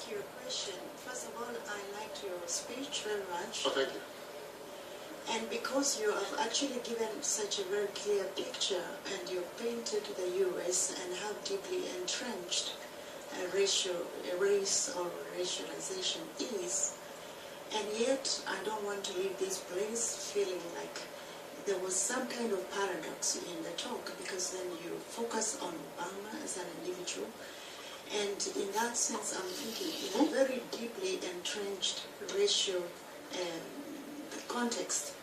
ask you a question. First of all, I liked your speech very much. Oh, thank you. And because you have actually given such a very clear picture and you painted the U.S. and how deeply entrenched race or racialization is, and yet I don't want to leave this place feeling like there was some kind of paradox in the talk, because then you focus on Obama as an individual, and in that sense I'm thinking in a very deeply entrenched racial context,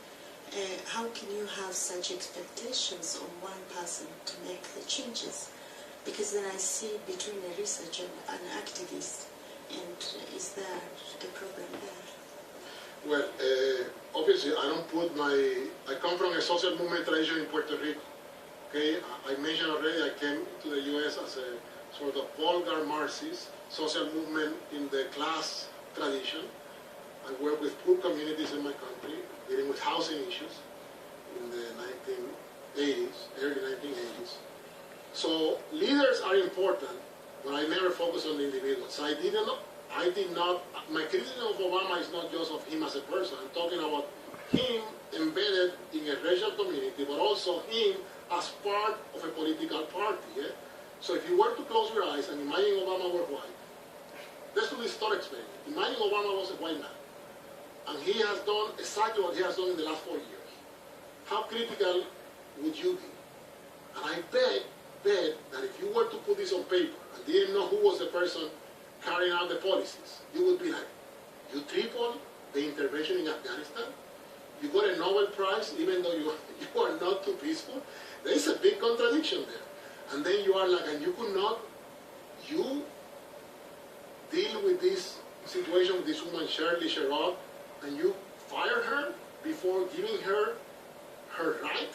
how can you have such expectations on one person to make the changes? Because then I see between a researcher and an activist, and is there a problem there? Well, obviously I don't put I come from a social movement tradition in Puerto Rico. Okay, I mentioned already I came to the U.S. as a sort of vulgar Marxist social movement in the class tradition. I work with poor communities in my country, dealing with housing issues in the 1980s, early 1980s. So leaders are important, but I never focus on the individuals. I did not, my criticism of Obama is not just of him as a person. I'm talking about him embedded in a racial community, but also him as part of a political party. Yeah? So if you were to close your eyes and imagine Obama were white, let's do this thought experiment. Imagine Obama was a white man, and he has done exactly what he has done in the last 4 years. How critical would you be? And I bet that if you were to put this on paper and didn't know who was the person carrying out the policies, you would be like, you tripled the intervention in Afghanistan, you got a Nobel Prize even though you are not too peaceful. There is a big contradiction there. And then you are like, and you could not, you deal with this situation with this woman, Shirley Sherrod, and you fire her before giving her her right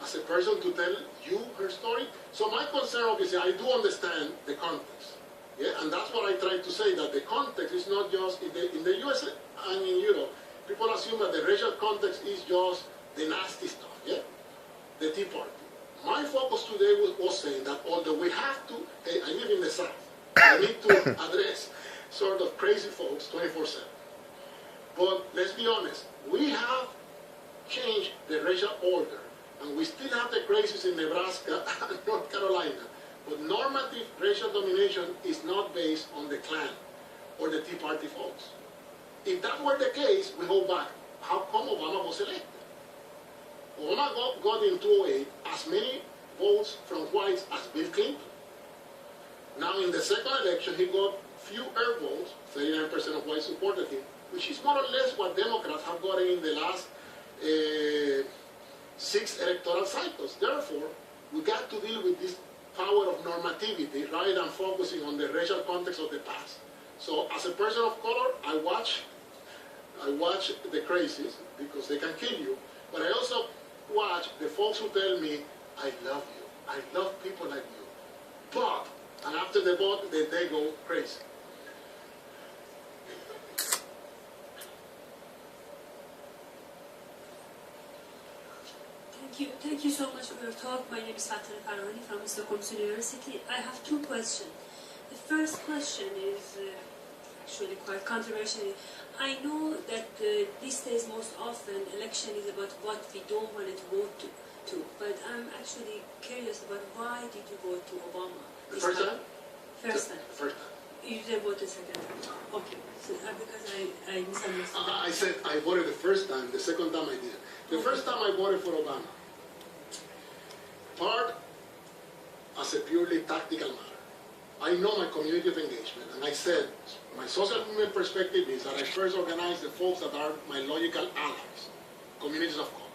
as a person to tell you her story. So my concern, obviously, I do understand the context. Yeah, and that's what I try to say, that the context is not just in the US and in Europe. People assume that the racial context is just the nasty stuff, yeah? The Tea Party. My focus today was saying that although we have to, hey, I live in the South, I need to address sort of crazy folks 24/7. But let's be honest, we have changed the racial order, and we still have the crisis in Nebraska and North Carolina. But normative racial domination is not based on the Klan or the Tea Party folks. If that were the case, we go back. How come Obama was elected? Obama got in 2008 as many votes from whites as Bill Clinton. Now in the second election, he got fewer votes, 39% of whites supported him, which is more or less what Democrats have gotten in the last 6 electoral cycles. Therefore, we got to deal with this power of normativity rather than focusing on the racial context of the past. So as a person of color, I watch the crazies because they can kill you, but I also watch the folks who tell me, I love you, I love people like you. But, and after the vote, they go crazy. Thank you so much for your talk. My name is Fateh Farahani from Stockholm University. I have 2 questions. The first question is actually quite controversial. I know that these days most often election is about what we don't want to vote to, but I'm actually curious about why did you vote to Obama? The first time? First time. The first time. You didn't vote the second time? Okay. So, because I misunderstood. I said I voted the first time, the second time I didn't. The first time I voted for Obama, part as a purely tactical matter. I know my community of engagement, and I said my social movement perspective is that I first organize the folks that are my logical allies, communities of color.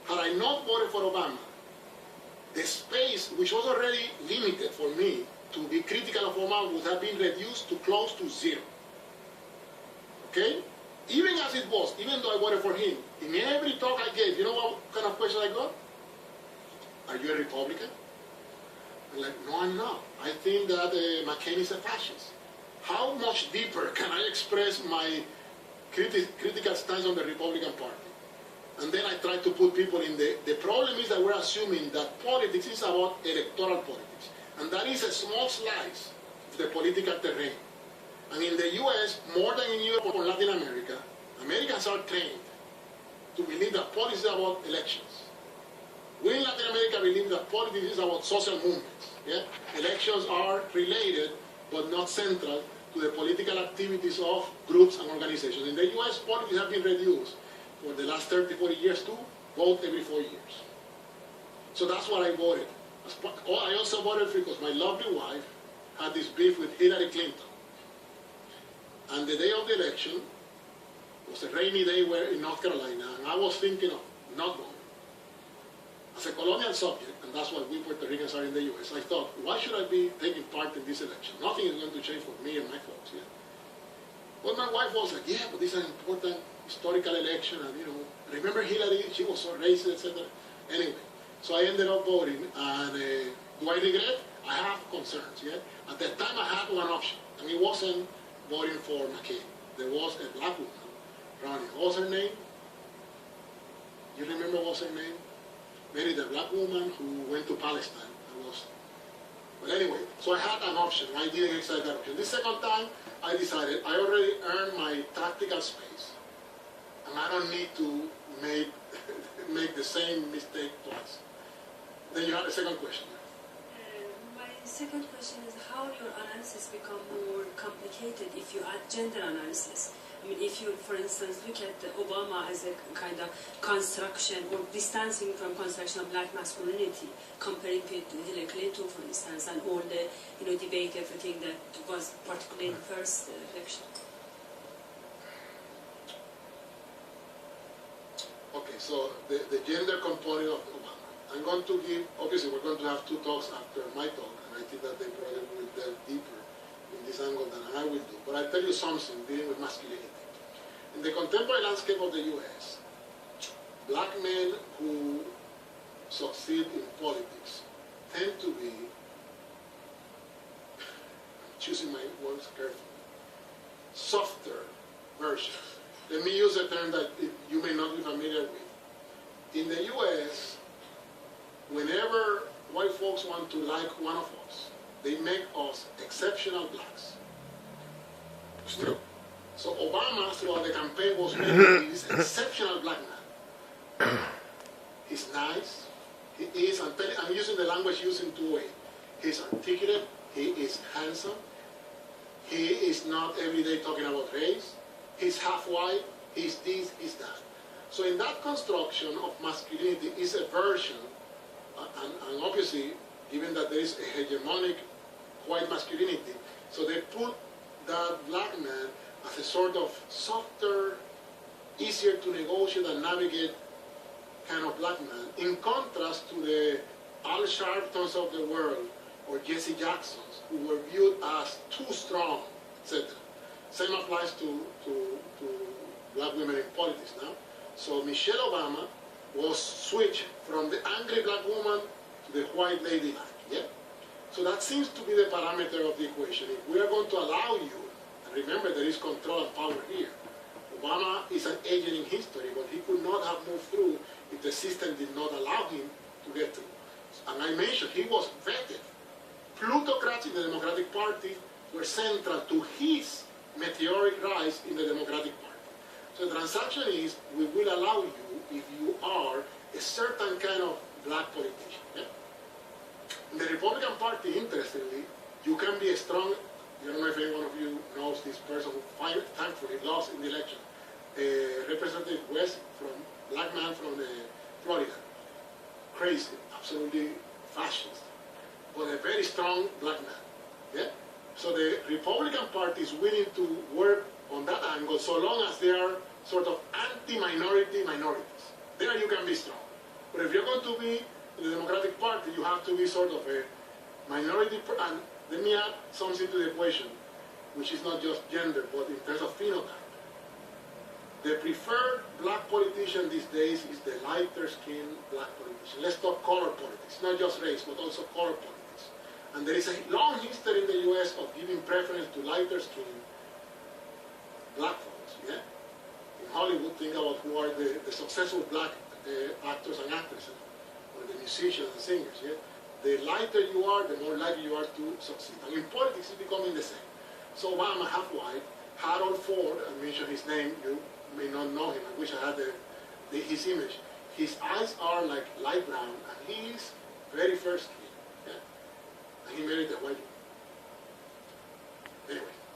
Had I not voted for Obama, the space, which was already limited for me to be critical of Obama, would have been reduced to close to 0. Okay? Even as it was, even though I voted for him, in every talk I gave, you know what kind of question I got? Are you a Republican? I'm like, no, I'm not. I think that McCain is a fascist. How much deeper can I express my critical stance on the Republican Party? And then I try to put people in the problem is that we're assuming that politics is about electoral politics. And that is a small slice of the political terrain. And in the US, more than in Europe or Latin America, Americans are trained to believe that politics is about elections. We in Latin America believe that politics is about social movements. Yeah? Elections are related but not central to the political activities of groups and organizations. In the US, politics have been reduced for the last 30, 40 years to vote every 4 years. So that's what I voted. I also voted because my lovely wife had this beef with Hillary Clinton. And the day of the election was a rainy day in North Carolina, and I was thinking of not going. As a colonial subject, and that's what we Puerto Ricans are in the US, I thought, why should I be taking part in this election? Nothing is going to change for me and my folks. Yeah? But my wife was like, yeah, but this is an important historical election, and remember Hillary, she was so racist, etc. Anyway, so I ended up voting, and do I regret? I have concerns. Yeah. At that time, I had one option, and it wasn't voting for McCain. There was a black woman running. What was her name? You remember what was her name? Maybe the black woman who went to Palestine. But anyway, so I had an option. I didn't exercise that option. This second time, I decided I already earned my tactical space, and I don't need to make the same mistake twice. Then you have a second question. My second question is how your analysis become more complicated if you add gender analysis. I mean, if you, for instance, look at Obama as a kind of construction or distancing from construction of black masculinity, comparing it to Hillary Clinton, for instance, and all the debate, everything that was particularly in the first election. Okay, so the gender component of Obama. I'm going to give, obviously we're going to have two talks after my talk, and I think that they probably will delve deeper in this angle than I will do. But I'll tell you something dealing with masculinity. In the contemporary landscape of the US, black men who succeed in politics tend to be, I'm choosing my words carefully, softer versions. Let me use a term that you may not be familiar with. In the US, whenever white folks want to like one of us, they make us exceptional blacks. It's true. So Obama, throughout the campaign, was making this exceptional black man. He's nice. He is, I'm using the language used in two ways. He's articulate. He is handsome. He is not every day talking about race. He's half white. He's this, he's that. So in that construction of masculinity is a version, and obviously, given that there is a hegemonic white masculinity, so they put that black man as a sort of softer, easier to negotiate and navigate kind of black man, in contrast to the Al Sharptons of the world or Jesse Jacksons, who were viewed as too strong, etc. Same applies to black women in politics now. So Michelle Obama was switched from the angry black woman to the white lady like, yeah? So that seems to be the parameter of the equation. If we are going to allow you, and remember there is control and power here, Obama is an agent in history, but he could not have moved through if the system did not allow him to get through. And I mentioned he was vetted. Plutocrats in the Democratic Party were central to his meteoric rise in the Democratic Party. So the transaction is, we will allow you if you are a certain kind of black politician. Yeah? In the Republican Party, interestingly, you can be a strong, I don't know if any one of you knows this person who thankfully lost in the election, Representative West, black man from Florida. Crazy, absolutely fascist, but a very strong black man. Yeah? So the Republican Party is willing to work on that angle so long as they are sort of anti-minority minorities. There you can be strong. But if you're going to be in the Democratic Party, you have to be sort of a minority. And let me add something to the equation, which is not just gender, but in terms of phenotype. The preferred black politician these days is the lighter skinned black politician. Let's talk color politics, not just race, but also color politics. And there is a long history in the US of giving preference to lighter skinned black folks. Yeah? In Hollywood, think about who are the successful black actors and actresses, or the musicians and singers. Yeah? The lighter you are, the more likely you are to succeed. And in politics, it's becoming the same. So Obama, half white. Harold Ford, I mentioned his name, you may not know him. I wish I had his image. His eyes are like light brown, and he's very thirsty. Yeah? And he married a white